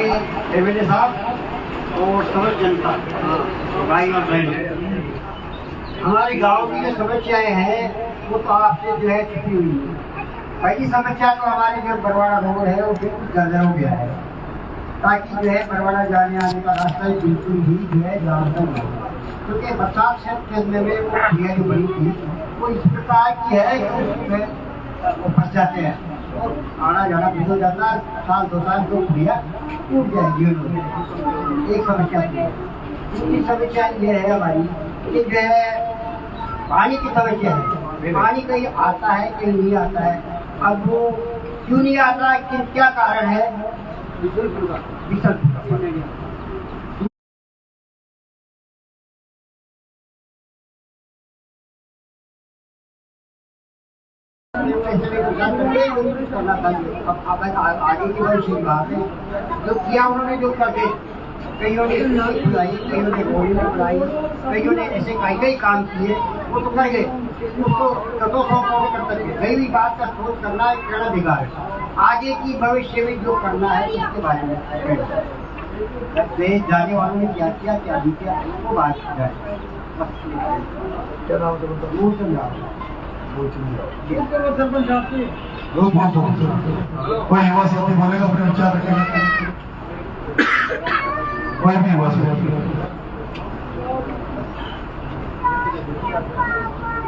भाई एमएलए साहब और सब जनता, भाई और बहन, हमारे गांव की जो समस्याएं हैं वो तो आपसे जो है छुपी हुई है। पहली समस्या तो हमारे जो बरवाड़ा रोड है वो बिल्कुल गंदा हो गया है, ताकि जो है बरवाड़ा जाने आने का रास्ता बिल्कुल ही जो है जाम तक हो, क्योंकि बरसात से खेलने में वो जो बनी थी वो इस प्रकार की है कि उसमें वो फंस जाते हैं और आना जाना बिगड़ जाता है। साल 2 साल तो भैया टूट जाएगी। एक समस्या है। दूसरी समस्या ये है हमारी कि जो है पानी की समस्या है। पानी कहीं आता है कहीं नहीं आता है। अब वो क्यों नहीं आता है, क्या कारण है? करना चाहिए। अब आगे की भविष्य बात है जो किया उन्होंने, जो करके कईयों ने बुलाई, कईयों ने गोली में बुलाई, कईयों ने ऐसे कई काम किए, वो तो कर गए, उसको कदों सौ कर सकते। कई भी बात का सोच करना है, कहना बेकार है। आगे की भविष्य में जो करना है उसके बारे में देश जाने वालों ने क्या किया क्या नहीं किया वो बात की जाए। कोई युवा साथी बोलेगा अपने विचार रखेगा, कोई भी युवा साथी।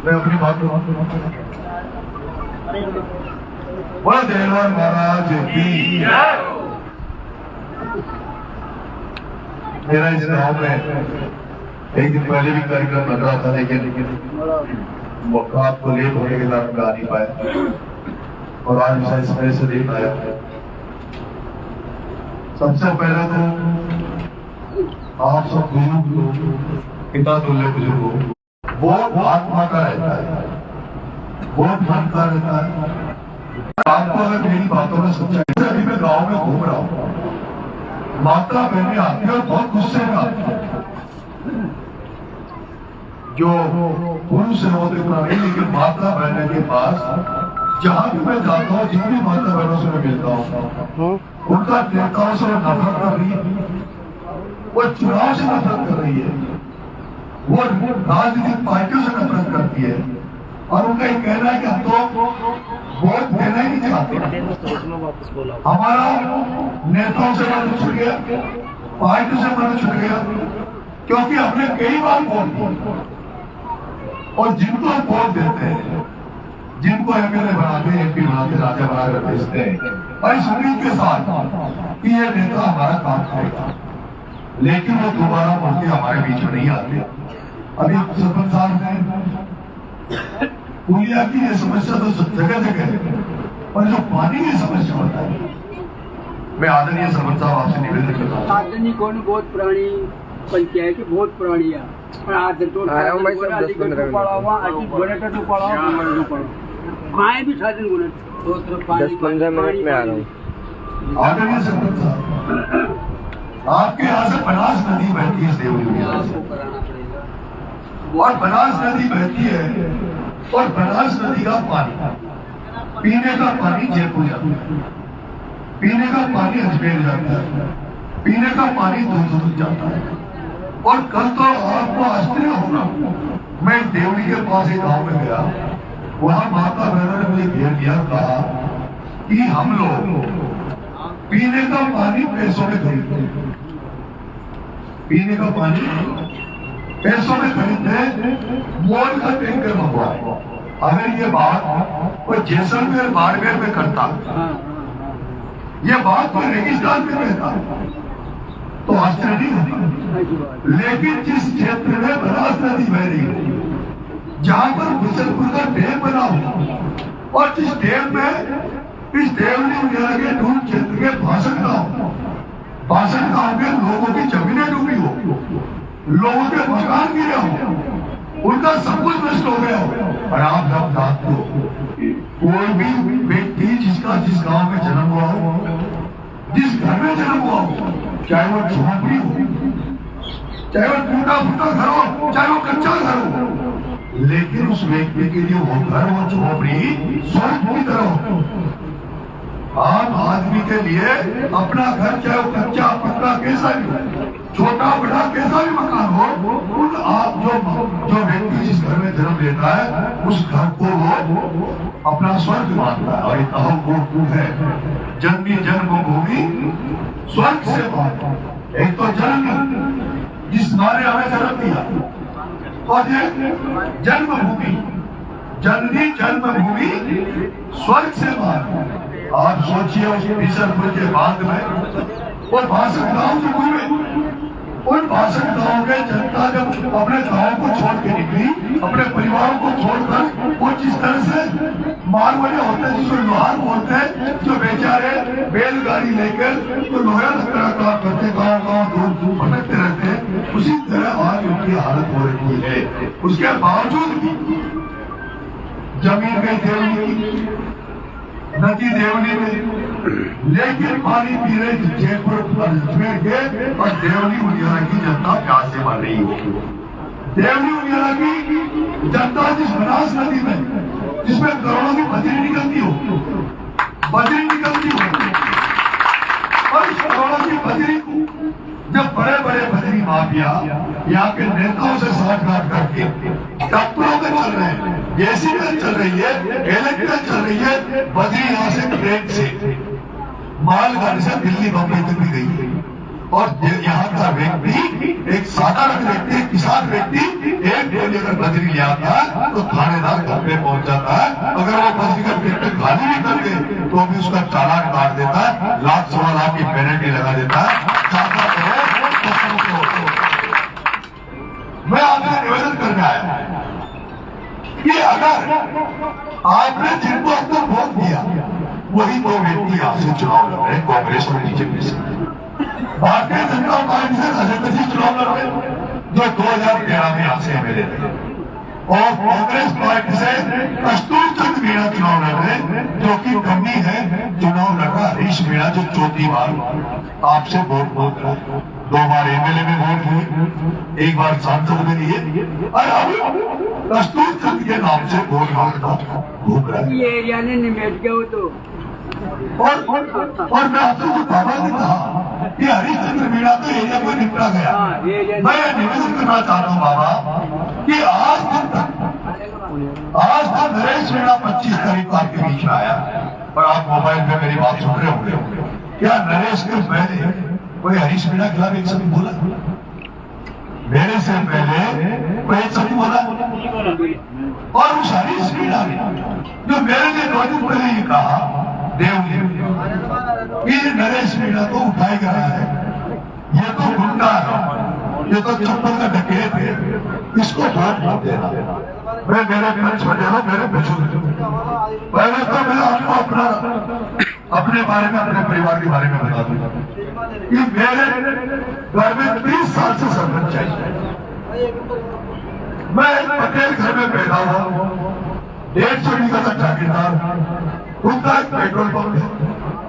मैं अपनी बात बोला देलवार महाराज की। मेरा इस गांव में एक दिन पहले भी कार्यक्रम बन रहा था, लेकिन वक्त को लेट होने के कारण गा नहीं पाया और आज शायद समय से लेट आया। सबसे पहले तो आप सब गुरु पिता तुल्य बुजुर्गों, वो आत्मा का रहता है, वो मन का रहता है। आपको अगर मेरी बातों में सच्चाई, अभी मैं गांव में घूम रहा हूँ, माता बहने आती है और बहुत गुस्से में आती है। जो पुरुष है वो इतना नहीं, लेकिन माता बहने के पास जहां भी मैं जाता हूँ, जितनी माता बहनों से मैं मिलता हूँ, उनका नेताओं से नफरत कर रही है, वो चुनाव से नफरत कर रही है, वो राजनीतिक पार्टियों से नफरत करती है और उनका ये कहना है कि हम तो वोट देना ही नहीं चाहते। हमारा नेताओं से मन छूट गया, पार्टी से मन छूट गया, क्योंकि हमने कई बार वोट दिया और जिनको वोट देते हैं, जिनको एमएलए बनाते हैं, एमपी बनाते, राजा बनाकर भेजते हैं और इस उम्मीद के साथ कि ये नेता हमारा काम करेगा, लेकिन वो दोबारा बढ़ के हमारे बीच में नहीं आते। अभी सरपंच साहब ने पुलिया की ये समस्या तो जगह जगह है, और जो पानी की समस्या होता है, मैं आदरणीय सरपंच साहब आपसे निवेदन करता हूँ। आदरणीय कौन बहुत पुरानी पंचायत बहुत पुरानी है, पर आज तो पड़ा हुआ गाय भी 10-15 मिनट में आ रहा हूँ। आदरणीय सरपंच साहब, आपके यहाँ से बनास नदी बहती है देवली और बनास नदी बहती है, और बनास नदी का पानी, पीने का पानी जयपुर जाता है, पीने का पानी अजमेर जाता है, पीने का पानी दूर जाता है। और कल तो आपको आश्चर्य होगा, मैं देवली के पास एक गांव में गया, वहां माता बहनों ने मुझे घेर लिया, कहा कि हम लोग पीने का पानी पैसों में खरीदते, पीने का पानी पैसों में खरीदते, मोल का टैंकर मंगवाए। अगर ये बात कोई जैसलमेर बाड़मेर में करता, ये बात कोई रेगिस्तान में रहता तो आश्चर्य नहीं होता। लेकिन जिस क्षेत्र में बनास नदी बह रही है, जहां पर बिशनपुर का डैम बना हुआ, और जिस डैम में इस देवली वगैरह के दूर क्षेत्र के भाषण गांव में लोगों की जमीनें डूबी हो, लोगों के मकान गिरे हो, उनका सब कुछ नष्ट हो गया हो, और आप सब जानते हो कोई भी व्यक्ति जिसका जिस गांव में जन्म हुआ हो, जिस घर में जन्म हुआ हो, चाहे वो झोपड़ी हो, चाहे वो टूटा फूटा घर हो, चाहे वो कच्चा घर हो, लेकिन उस व्यक्ति के लिए वो घर, वो झोपड़ी स्वर्ग की तरह हो। आम आदमी के लिए अपना घर, चाहे वो कच्चा कैसा भी, छोटा बड़ा कैसा भी मकान हो, उन आप जो व्यक्ति जिस घर में जन्म लेता है उस घर को वो अपना स्वर्ग मानता है। और वो है जन्मी जन्मभूमि स्वर्ग से बात। एक तो जन्म जिस माने हमें जन्म दिया, और ये जन्मभूमि जननी जन्मभूमि स्वर्ग से बात। आप सोचिए उस बीसलपुर के बांध में और 62 गांव जो हुए, उन 62 गांव के जनता जब अपने गांव को छोड़ के निकली, अपने परिवारों को छोड़कर, वो जिस तरह से मारवाड़ी होते हैं जिसको लोहार बोलते हैं, जो बेचारे बैलगाड़ी लेकर तो लोहा लकड़ा काम करते गांव गांव दूर दूर भटकते रहते हैं, उसी तरह आज उनकी हालत हो रही है। उसके बावजूद भी जमीन गई देवनी, नदी देवनी में, लेकिन पानी पी रहे जयपुर अजमेर के, और देवनी उनियारा की जनता प्यास से मर रही हो। देवनी उनियारा की जनता जिस बनास नदी में, जिसमें करोड़ों की बजरी निकलती हो, और इस करोड़ों की बजरी को जब बड़े बड़े बजरी माफिया यहाँ के नेताओं से साठगांठ करके डॉक्टरों में चल रहे हैं, एसी में चल रही है, इलेक्ट्रिक चल रही है, बजरी यहाँ से ट्रेन से मालगाड़ी से दिल्ली बम्बई तक भी गई है। और यहाँ का व्यक्ति, एक साधारण व्यक्ति, किसान व्यक्ति, एक बोली अगर बजरी ले आता है तो थानेदार घर पे पहुंच जाता है। अगर वो बजरी का ट्रैक्टर खाली भी कर दे तो भी उसका चालान काट देता है, 1,00,000 की पेनल्टी लगा देता है। मैं आपसे निवेदन करने आया कि अगर आपने जिनको अंदर वोट दिया वही दो व्यक्ति आपसे चुनाव लड़ रहे हैं, कांग्रेस और बीजेपी से। भारतीय जनता पार्टी से राजनीति चुनाव लड़ रहे, जो 2013 में यहाँ से एमएलए थे, और कांग्रेस पार्टी से कस्तूर चंद मीणा चुनाव लड़ रहे, जो कि कमी है चुनाव लड़ रहा हरीश मीणा, जो चौथी बार आपसे वोट मांग रहा है। 2 बार एमएलए में वोट हुए, 1 बार सांसद में लिए, और अब कस्तूर चंद के नाम से वोट मांगता घूम रहा है। ये एरिया ने निमेट गया तो। और मैं आपसे जो बाबा ने कहा कि हरिश्चंद्र मीणा तो एरिया को निपटा गया, मैं निवेदन करना चाहता हूँ बाबा कि आज तक नरेश मीणा 25 तारीख को आपके बीच में आया, और आप मोबाइल पे मेरी बात सुन रहे होंगे। क्या नरेश के पहले कोई हरीश मीणा के खिलाफ एक शब्द बोला? मेरे से पहले कोई एक शब्द बोला? और उस हरीश मीणा ने जो मेरे लिए 2 दिन पहले ये कहा देवली ये नरेश मीणा को उठाएगा है, ये तो गुंडा है, ये तो चप्पल का डकैत है, इसको वोट मत देना। मैं मेरे मंच पर जाना, मेरे बुजुर्ग पहले तो मैं आपको अपने बारे में, अपने परिवार के बारे में बता दूंगा कि मेरे घर में 30 साल से सरपंच चाहिए। मैं एक पटेल घर में बैठा हुआ, 150 बीघा का जागीरदार, उनका एक पेट्रोल पंप है,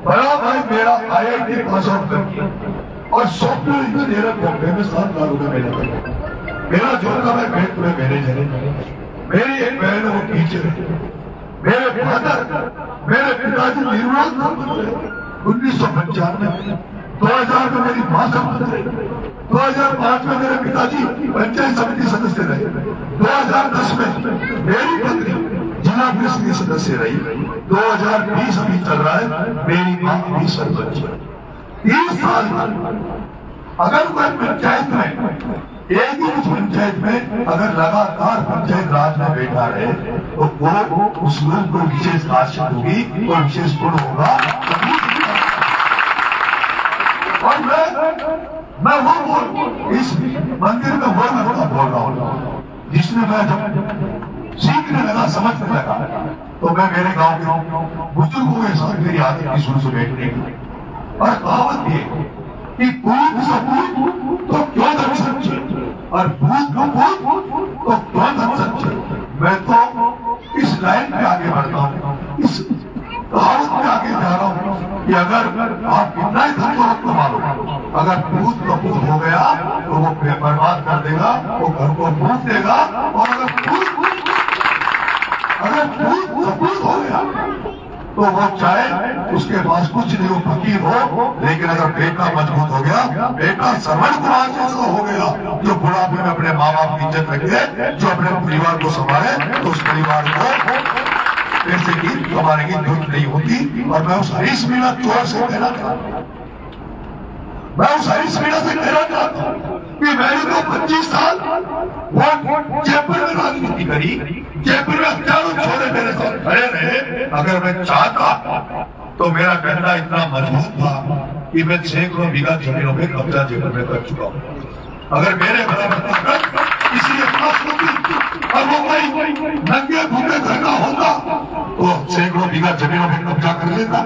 बड़ा भाई मेरा IIT पास आउट करके और सॉफ्टवेयर इंजीनियर बॉम्बे में 7 लाख रुपए मेहनत करता। मेरा जो का मैं बैंक में मैनेजर है, मेरी एक बहन है वो टीचर है, मेरे फादर, मेरे पिताजी निर्माण 1995 में, 2000 में मेरी मां संपत्ति रही, 2005 में मेरे पिताजी पंचायत समिति सदस्य रहे, 2010 में मेरी पत्नी जिला परिषद की सदस्य रही, 2020 अभी चल रहा है, मेरी मां भी सरपंच है। 30 साल अगर कोई पंचायत में, एक ही उस पंचायत में अगर लगातार पंचायत राज में बैठा रहे तो वो उस लोग को विशेष खासियत होगी और विशेष गुण होगा। और मैं वो इस मंदिर में वो मैं बोल रहा हूँ जिसने मैं जब सीखने लगा, समझने लगा, तो मैं मेरे गांव के बुजुर्गों के साथ मेरी आदत की शुरू से बैठने की, और कहावत ये कि पूत सपूत तो क्यों धन सच्चे, और भूत को भूत तो क्यों धन सच्चे। मैं तो इस लाइन में आगे बढ़ता हूँ, इस कहावत में आगे जा रहा हूँ कि अगर आप कितना ही धन दौलत को मारो, अगर भूत कपूत हो गया तो वो बर्बाद कर देगा, वो घर को भूत देगा, और अगर भूत कपूत हो गया तो वो चाहे उसके पास कुछ नहीं, वो फकीर हो, लेकिन अगर बेटा मजबूत हो गया, बेटा श्रवण कुमार जैसा हो गया, जो बुढ़ापे में अपने माँ बाप की इज्जत रखे, जो अपने परिवार को संभाले, तो उस परिवार को पैसे की कमाने की जरूरत नहीं होती। और मैं उस हरीश मीणा चोर से कहना चाहता हूँ, मैं उस हरीश मीणा से कहना चाहता हूँ कि मैंने तो 25 साल वो जयपुर में राजनीति करी, जयपुर में हजारों छोरे मेरे साथ खड़े रहे। अगर मैं चाहता तो मेरा डंडा इतना मजबूत था कि मैं सैकड़ों बीघा जमीनों में कब्जा जयपुर में कर चुका हूँ। अगर मेरे बराबर ताकत किसी के पास होती और वो कोई नंगे भूखे घर का होता तो सैकड़ों बीघा जमीनों में कब्जा कर लेता,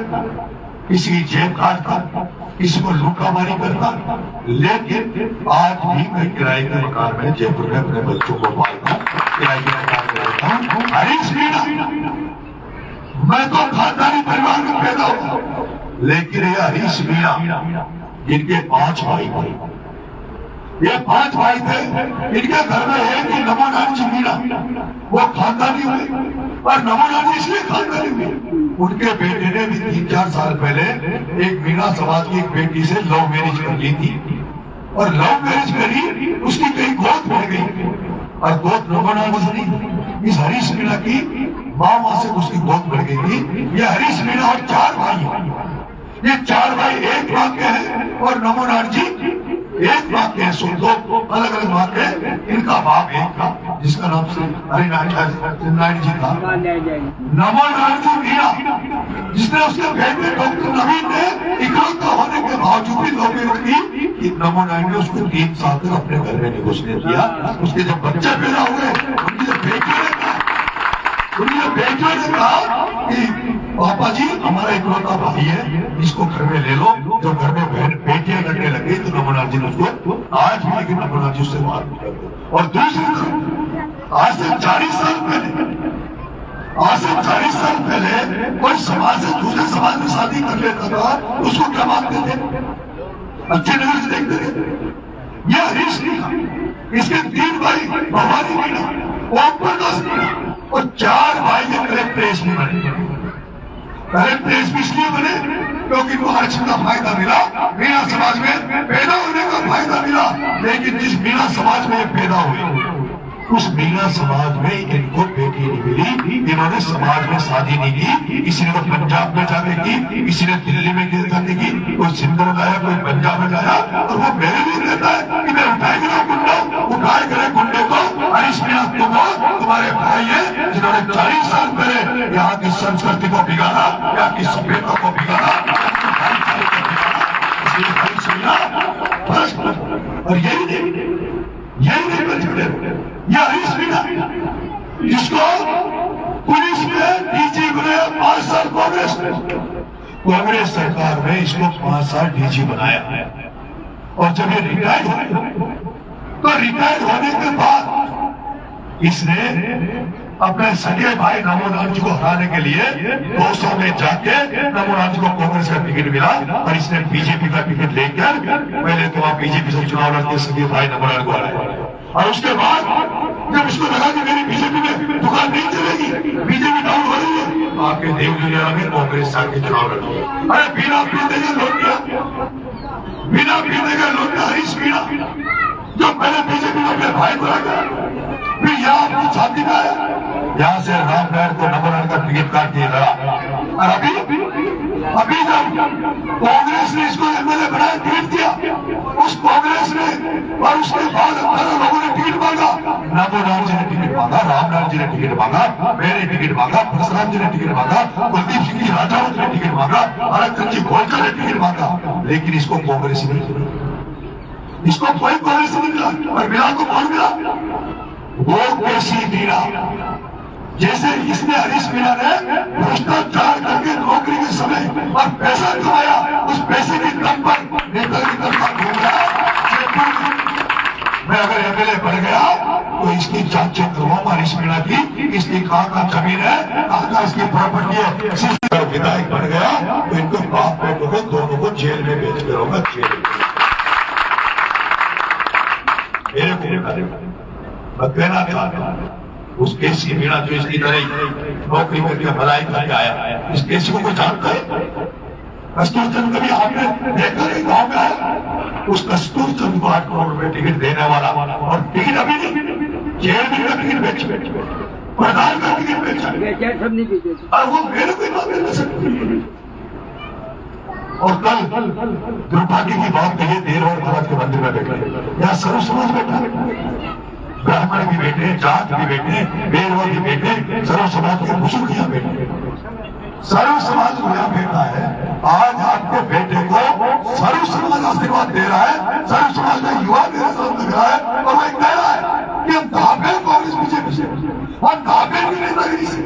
किसी की जेब काटता, किसी को लूटा मारी करता। लेकिन आज भी मैं किराए के मकान में जयपुर में अपने बच्चों को पालता हूँ, किराए के मकान में रहता हूँ। हरीश मीणा, मैं तो खानदानी परिवार में पैदा हुआ, लेकिन ये हरीश मीणा जिनके 5 भाई थे, ये 5 भाई थे, इनके घर में है कि नमोनाथ जी मीणा, वो खानदानी हुए। और नमोनाथ जी इसलिए खानदानी हुए, उनके बेटे ने भी 3-4 साल पहले एक मीणा समाज की एक बेटी से लव मैरिज कर ली थी, और लव मैरिज करी, उसकी कहीं गोद बढ़ गई, और गोद नमोनाथ जी नहीं, इस हरीश मीणा की माँ से उसकी गोद बढ़ गई थी। ये हरीश मीणा और 4 भाई हैं, ये 4 भाई एक माँ के हैं, और नमोनाथ जी एक माँ के हैं, सुन 2 अलग अलग माँ के। इनका बाप एक था जिसका नाम हरिनारायण जी था, नमोनाथ जी मीणा, जिसने उसके बेटे डॉक्टर नवीन ने इकलौता होने के बावजूद भी नौकरी की, कि नमोनाथ ने उसको 3 साल तक अपने घर में नहीं घुसने दिया। उसके जब बच्चे पैदा हुए, उनके बेटियों ने कहा कि पापा जी हमारा इकलौता भाई है, इसको घर में ले लो। जब घर में बेटियां लगने लगी तो नमोनाथ जी ने उसको, आज भी लेकिन नमोनाथ जी उससे बात नहीं करते। और दूसरी तरफ आज से 40 साल पहले कोई समाज से दूसरे समाज में शादी कर लेता था, उसको क्या मानते थे? अच्छे नजर से देखते थे। यह हरीश मीणा, इसके 3 भाई भवानी मीणा, ओम प्रकाश मीणा, और 4 भाई के कलेक्टर इसलिए बने। कलेक्टर इसलिए बने क्योंकि इनको आरक्षण का फायदा मिला, मीणा समाज में पैदा होने का फायदा मिला। लेकिन जिस मीणा समाज में पैदा हुए, उस मीणा समाज में इनको बेटी नहीं मिली, इन्होंने समाज में शादी नहीं की। किसी ने तो पंजाब में जाके की, किसी ने दिल्ली में जाके की, कोई सिंध में गया, कोई पंजाब में गया। और वो मेरे लिए कहता है कि मैं उठाए गिरा गुंडा, उठाए गिरे गुंडे को हरीश मीणा तुम्हारे भाई है, जिन्होंने 40 साल पहले यहाँ की संस्कृति को बिगाड़ा, यहाँ की सभ्यता को बिगाड़ा। और यही नहीं बचे, यह हरीश मीणा जिसको पुलिस में डीजी बनाया 5 साल कांग्रेस सरकार में इसको 5 साल डीजी बनाया। और जब ये रिटायर्ड हुए, तो रिटायर्ड होने के बाद इसने अपने सगे भाई नमोनाथ जी को हराने के लिए 200 में जाके नमोनाथ जी को कांग्रेस का टिकट मिला, और इसने बीजेपी का टिकट लेकर पहले तो वहां बीजेपी से चुनाव लड़ते सगे भाई नमोनाथ को हराया। और उसके बाद जब उसको लगा कि मेरी बीजेपी में दुकान नहीं चलेगी, बीजेपी डाउन हो रही है, तो आपके देवजुलिया में कांग्रेस के चुनाव लड़ी। अरे बिना पीते के लौट गया, बिना पीते के लौट गया हरीश मीणा, जो पहले बीजेपी में अपने भाई को रखा, फिर यहाँ अपनी छाती में आया, यहाँ से रामनारायण को नमोनाथ का टिकट काट दिया लड़ा। और अभी जब कांग्रेस ने इसको एमएलए बनाया, टिकट दिया, उस कांग्रेस ने, और उसके बाद 18 लोगों ने टिकट मांगा, नमोनाथ जी ने टिकट मांगा, रामनारायण जी ने टिकट मांगा, मैंने टिकट मांगा, परशुराम जी ने टिकट मांगा, कुलदीप सिंह जी राजावत ने टिकट मांगा, अरविंद जी गोलकर ने टिकट मांगा, लेकिन इसको कांग्रेस नहीं मिला। इसको कोई कांग्रेस नहीं मिला। और मिला तो कौन मिला? वो पेशी मीणा, जैसे इसने हरीश मीणा ने भ्रष्टाचार करके नौकरी के समय और पैसा कमाया, उस पैसे के दम पर नेता की तरफ घूम रहा। मैं अगर एमएलए बन गया तो इसकी जांच करवाऊंगा हरीश मीणा की, इसकी कहाँ का जमीन है, कहाँ इसकी प्रॉपर्टी है। विधायक बन गया तो इनको बाप बेटों को दोनों को जेल में भेज कर होगा, जेल मेरे को कहना था। उस केसी मीणा जो इसकी तरह नौकरी करके भलाई करके आया, इस केसी को कोई जानता है? कस्तूरचंद कभी आपने देखा नहीं गाँव में आया? उस कस्तूरचंद को 8 करोड़ रुपए टिकट देने वाला, और टिकट अभी नहीं, चेयरमैन का टिकट बेच, प्रधान का टिकट बेचा, सब नहीं बेचे, और वो मेरे को बात कर सकते। और कल दुर्भाग्य की बात कहिए, देर और महाराज के मंदिर में बैठे, यहाँ सर्व समाज बैठा, ब्राह्मण भी बैठे, जाट भी बैठे, बेरवा भी बैठे, सर्व समाज के बुजुर्ग यहाँ बैठे, सर्व समाज यहाँ बैठा है। आज आपके बेटे को सर्व समाज आशीर्वाद दे रहा है, सर्व समाज का युवा मेरे साथ लग रहा है, और वह कह रहा है कि हम दाबेल कांग्रेस बीजेपी, हम दाबेल की नेतागिरी से,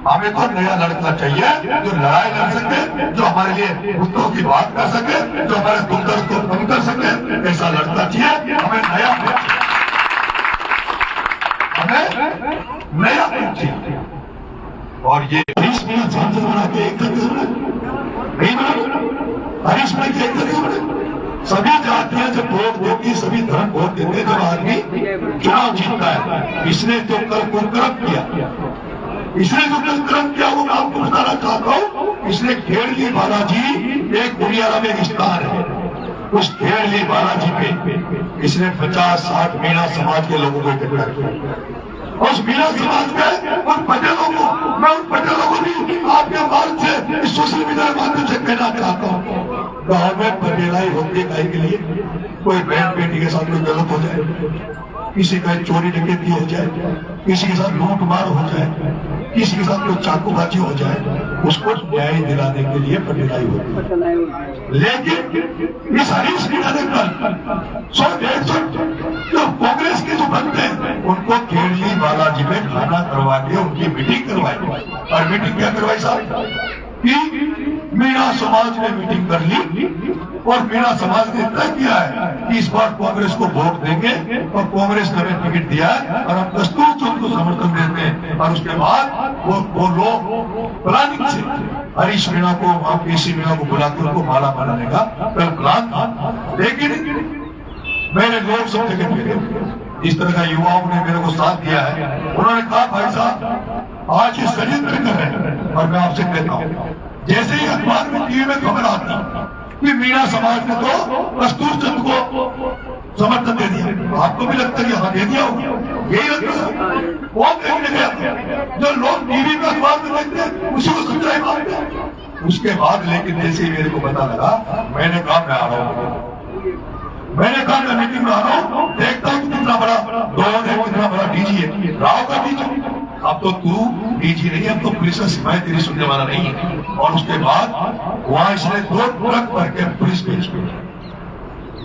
हमें तो नया लड़का चाहिए जो लड़ाई लड़ सके, जो हमारे लिए मुद्दों की बात कर सके, जो हमारे दुख दर्द को कम कर सके, ऐसा लड़का चाहिए। हमें नया चाहिए। और ये हरीश मीणा सांसद बना के एक करके नहीं बना, हरीश मीणा के एक करके बने। सभी जातियां जब वोट देती, सभी धर्म वोट देते, जब आदमी चुनाव जीतता है। इसने जो कल कुकर्म किया, इसने जो कुकर्म किया वो मैं आपको बताना चाहता हूँ। इसने खेड़ली बालाजी, एक दुनिया में एक स्थान है, उस खेड़ली बालाजी पे इसने 50-60 मीणा समाज के लोगों को इकट्ठा किया। उस मीणा समाज में उन पटेलों को, मैं उन पटेलों को भी आपके मार्ग से इस सोशल मीडिया के माध्यम से कहना चाहता हूँ, गाँव में पटेलाई होती है के लिए कोई बहन बेटी के साथ कोई गलत हो जाए, किसी का चोरी डकैती हो जाए, किसी के साथ लूट मार हो जाए, किसी के साथ कोई चाकूबाजी हो जाए, उसको न्याय दिलाने के लिए पटेलाई होती है। लेकिन इस हरीश मीणा ने कल 100-150 जो कांग्रेस के जो बनते हैं उनको खेड़ली बालाजी में खाना करवा के उनकी मीटिंग करवाई। और मीटिंग क्या करवाई साहब कि मीणा समाज ने मीटिंग कर ली, और मीणा समाज ने तय किया है कि इस बार कांग्रेस को वोट देंगे, और कांग्रेस ने हमें टिकट दिया है, और हम कस्तूरचंद को समर्थन देते हैं। और उसके बाद वो लोग प्लानिंग से हरीश मीणा को, वहां केसी मीणा को बुलाकर उनको माला बनाने का कल प्लान था। लेकिन मेरे लोग सब जगह मिले, इस तरह का युवाओं ने मेरे को साथ दिया है। उन्होंने कहा भाई साहब आज ये षड्यंत्र कर रहे हैं, और मैं आपसे कहता हूँ जैसे ही अखबार में टीवी में खबर आती कि मीणा समाज ने तो कस्तूरचंद को समर्थन दे दिया, आपको भी लगता है कि हाँ दे दिया होगा, यही लगता है। वो देखने गया, जो लोग टीवी में अखबार में देखते हैं उसी को सच्चाई मानते हैं। उसके बाद लेकिन जैसे ही मेरे को पता लगा, मैंने कहा मैं आ रहा हूँ, मैंने कहा मैं मीटिंग में आ रहा हूँ, देखता हूँ कितना बड़ा ड्रोन है, कितना बड़ा डीजी है, राव का डीजी। अब तो तू डीजी नहीं, अब तो पुलिस का सिपाही तेरी सुनने वाला नहीं है। और उसके बाद वहां इसने 2 ट्रक भर के पुलिस भेज दी,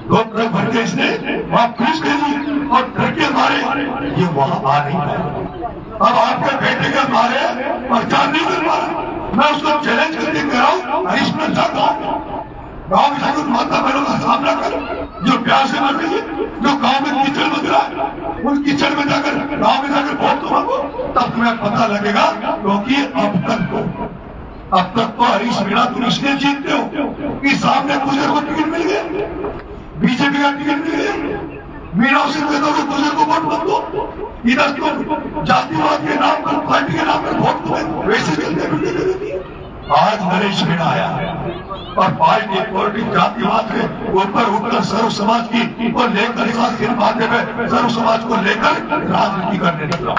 2 ट्रक भर के इसने वहां पुलिस भेजी, और ट्रक के मारे ये वहां आ नहीं पाया। अब आपके बेटे के मारे प्रचार नहीं कर पा रहा। मैं उसको चैलेंज करके कह रहा हूँ, हरीश मीणा चाहता हूँ गाँव में जाकर माता बहनों का सामना कर, जो प्यार से मर रही है, जो गाँव में कीचड़ बन रहा है, उन कीचड़ में जाकर गाँव में जाकर वोट तो मांगो, तब तुम्हें पता लगेगा। क्योंकि अब तक तो हरीश मीणा तुम इसलिए जीतते हो कि सामने गुजर को टिकट मिल गया, बीजेपी का टिकट मिल गया, मीणा से कहता हूँ गुजर को वोट मत दो। इधर तो जातिवाद के नाम पर, पार्टी के नाम पर वोट तुम्हें वैसे चलते फिरते दे देती है। आज नरेश मीणा आया और पार्टी जातिवाद के ऊपर उठकर सर्व समाज की और लेकर सिर माथे पे सर्व समाज को लेकर राजनीति करने निकला।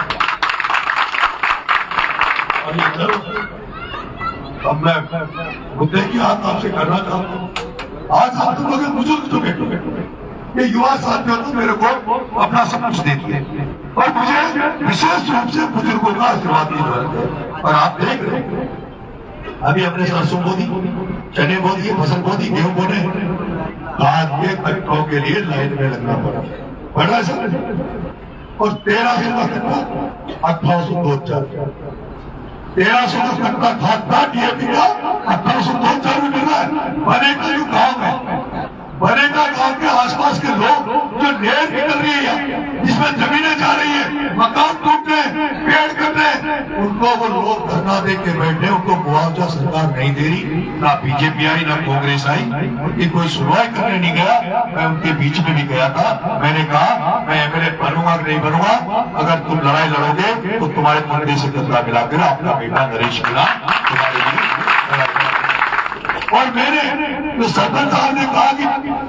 और ये जरूर अब मैं मुद्दे की बात आपसे करना चाहता हूँ। आज आप तुम लोग बुजुर्ग जो बैठे, ये युवा साथियों ने मेरे को अपना सब कुछ दे दिया, और मुझे विशेष रूप से बुजुर्गों का आशीर्वाद दिया। और आप देख रहे हैं अभी अपने सरसों बो दी, चने बो दिए, फसल बो दी, गेहूं बोने, खाद के कट्टों के लिए लाइन में लगना पड़ रहा है सर। और 1300 का कट्टा 1802 1300 का कट्टा खाद का डीएपी का 1802 में मिल रहा है। बनेगा जो गाँव है, बनेगा गाँव के आसपास के लोग जो ढेर निकल रही है, जिसमें जमीनें जा रही है, मकान टूट रहे, पेड़ कट रहे, उनको वो लोग धरना दे के बैठे, उनको मुआवजा सरकार नहीं दे रही। ना बीजेपी आई, ना कांग्रेस आई, उनकी कोई सुनवाई करने नहीं गया। मैं उनके बीच में भी गया था, मैंने कहा मैं एमएलए बनूंगा कि नहीं बनूंगा, अगर तुम लड़ाई लड़ोगे तो तुम्हारे मुद्दे से कतरा मिलाकर अपना बेटा नरेश मीणा तुम्हारे लिए। और मैंने तो सरपंच साहब ने कहा कि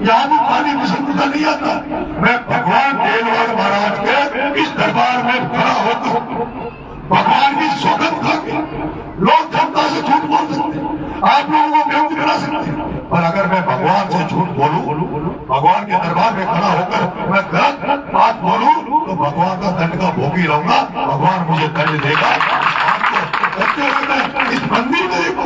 यहाँ भी पानी मिशन उधर नहीं आता, मैं भगवान देववाड़ महाराज के इस दरबार में खड़ा होकर भगवान की सौगंध खाके लोग जनता से झूठ बोल सकते हैं, आप लोगों को बेवकूफ बना सकते हैं, पर अगर मैं भगवान से झूठ बोलूं, भगवान के दरबार में खड़ा होकर मैं गलत बात बोलूं तो भगवान का दंड का भोगी रहूंगा, भगवान मुझे दंड देगा। आपको इस मंदिर में देखो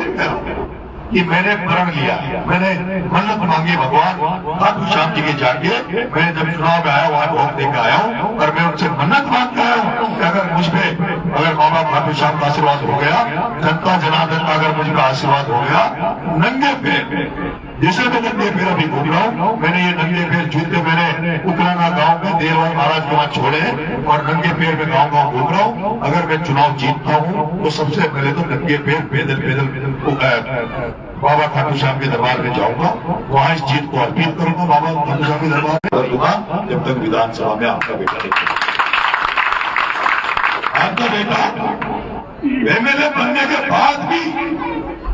कि मैंने प्रण लिया, मैंने मन्नत मांगी भगवान खाटू श्याम जी के जाके, मैं जब चुनाव में आया वहां वोट देकर आया हूँ और मैं उनसे मन्नत मांग के आया हूँ कि अगर मुझ पे अगर बाबा खाटू श्याम का आशीर्वाद हो गया, जनता जनार्दन का अगर मुझ पर आशीर्वाद हो गया, नंगे पैर जैसे मैं नंगे पैर अभी घूम रहा हूँ, मैंने ये नंगे पैर जूते मैंने उतराना गांव में देववाड़ महाराज के वहां छोड़े और नंगे पैर में गांव गांव घूम रहा हूँ। अगर मैं चुनाव जीतता हूँ तो सबसे पहले तो नंगे पैर पैदल बाबा खाटू श्याम के दरबार में जाऊंगा, वहां इस जीत को अर्पित करूंगा बाबा खाटू श्याम के दरबार में करूंगा, जब तक विधानसभा में आपका बेटा नहीं, आपका बेटा एमएलए बनने के बाद भी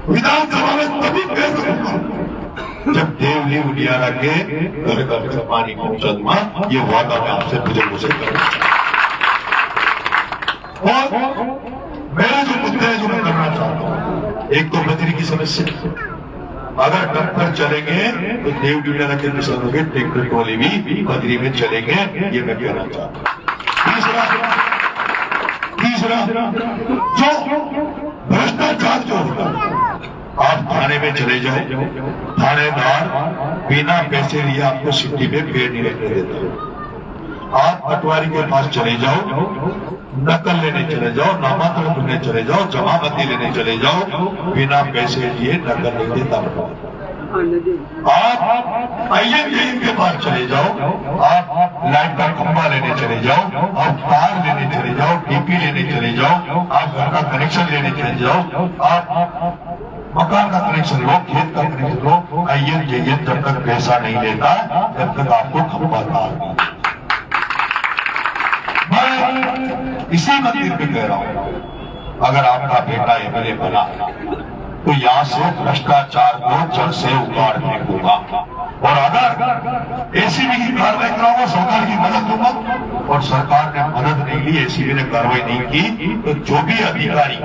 विधानसभा में तभी कह सकूंगा जब देवली उलियारा के घर घर तक पानी पहुंचा दूंगा, ये वादा मैं आपसे बुजुर्गों से करूंगा। और मेरे जो मुद्दे हैं जो मैं करना चाहता हूं, एक तो बजरी की समस्या, अगर ट्रैक्टर चलेंगे तो देव उलियारा के मिशन होंगे, ट्रैक्टर ट्रॉली भी बजरी में चलेंगे, ये मैं कहना चाहता हूं। तीसरा जो भ्रष्टाचार जो होता है, आप थाने में चले जाओ, थानेदार बिना पैसे लिए आपको सिटी में पेड़ नहीं रखने देता। आप पटवारी के पास चले जाओ, नकल लेने चले जाओ, नामांकन करने चले जाओ, जमाबंदी लेने चले जाओ, बिना पैसे लिए नकल नहीं देता। आप आईएन के पास चले जाओ, आप लाइट का खंभा लेने चले जाओ, आप तार लेने चले जाओ, डीपी लेने चले जाओ, आप घर का कनेक्शन लेने चले जाओ, आप मकान का कनेक्शन लो, खेत का कनेक्शन लो, आईएन जब तक पैसा नहीं लेता जब तक आपको खंभा तार। मैं इसी मंदिर पे कह रहा हूं, अगर आपका बेटा एमएलए बना तो यहाँ से भ्रष्टाचार को जड़ से उखाड़ फेंकूंगा, और अगर एसीबी की कार्रवाई कराऊंगा, सरकार की मदद दूंगा, और सरकार ने मदद नहीं ली, एसीबी ने कार्रवाई नहीं की, तो जो भी अधिकारी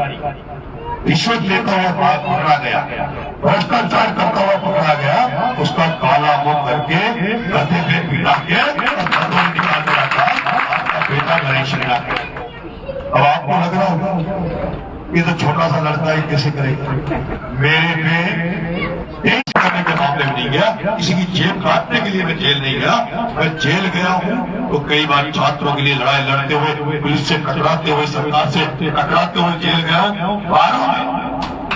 रिश्वत लेता हुआ पकड़ा गया, भ्रष्टाचार करता हुआ पकड़ा गया, उसका काला मुंह करके गधे पे पिटा के निकाल दिया था आपका बेटा गणेश मीणा। अब आपको लग रहा होगा ये तो छोटा सा लड़का है, कैसे करेगा। मेरे पे एक करने के मामले में नहीं गया, किसी की जेब काटने के लिए मैं जेल नहीं गया। मैं जेल गया हूँ तो कई बार छात्रों के लिए लड़ाई लड़ते हुए, पुलिस से टकराते हुए, सरकार से टकराते हुए जेल गया हूँ।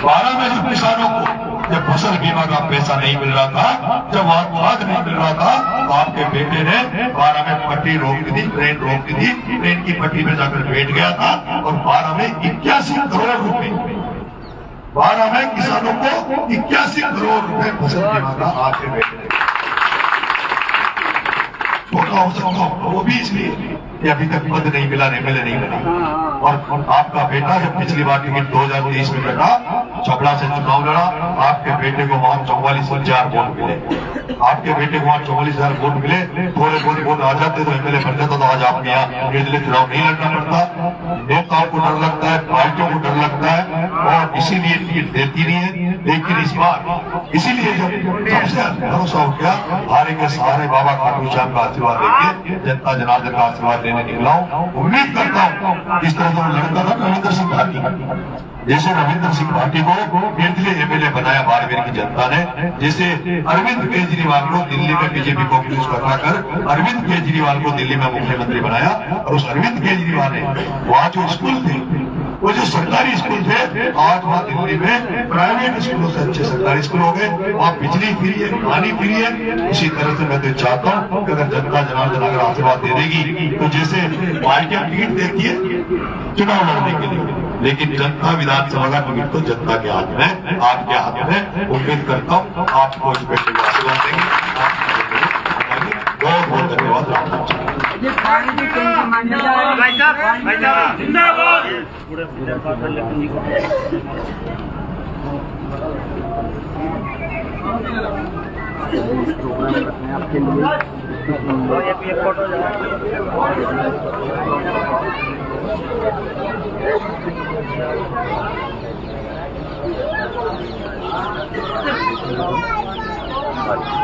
12 में जब किसानों को जब फसल बीमा का पैसा नहीं मिल रहा था, जब खाद नहीं मिल रहा था, तो आपके बेटे ने 12 में पट्टी रोक दी, ट्रेन रोक दी, ट्रेन की पट्टी में जाकर बैठ गया था, और 12 में 81 करोड़ रुपए, 12 में किसानों को 81 करोड़ रुपए फसल बीमा का आपके बेटे ने। छोटा हो सकता वो भी इसलिए कि अभी तक पद नहीं मिला, एमएलए नहीं बने। और आपका बेटा जब पिछली बार टिकट 2023 में बैठा, छपरा से चुनाव लड़ा, आपके बेटे को वहां 44,000 वोट मिले, आपके बेटे को वहां 44,000 वोट मिले। थोड़े बहुत वोट आ जाते तो एमएलए बन जाता, तो आज आपके यहाँ निर्दलीय चुनाव नहीं लड़ना पड़ता। नेताओं को डर लगता है, पार्टियों को डर लगता है, और इसीलिए टिकट देती नहीं है। लेकिन इस बार इसीलिए जब सबसे भरोसा उठ गया, हारे के सहारे बाबा खाटू श्याम का आशीर्वाद लेके जनता जनार्दन का आशीर्वाद लेने निकला हूँ। उम्मीद करता हूँ इस तरह से लड़का था रविंद्र सिंह भाटी, जैसे रविंद्र सिंह भाटी को निर्दलीय एमएलए बनाया बाड़मेर की जनता ने, जैसे अरविंद केजरीवाल को दिल्ली में बीजेपी कांग्रेस को हटाकर अरविंद केजरीवाल को दिल्ली में मुख्यमंत्री बनाया। और उस अरविंद केजरीवाल ने वहां जो स्कूल थे, वो जो सरकारी स्कूल थे, आज वहां दिल्ली में प्राइवेट स्कूलों से अच्छे सरकारी स्कूल हो गए, वहां बिजली फ्री है, पानी फ्री है। इसी तरह से मैं तो चाहता हूँ कि अगर जनता जनार्दन अगर आशीर्वाद दे देगी, तो जैसे पार्टियां टिकट देती है चुनाव लड़ने के लिए, लेकिन जनता विधानसभा का टिकट तो जनता के हाथ में, आपके हाथ में। उम्मीद करता हूँ आपको इस बेटे को आशीर्वाद देंगे। बहुत बहुत धन्यवाद। जिंदाबाद। प्रोग्राम रखते हैं आपके लिए। ये फोटो Thank you.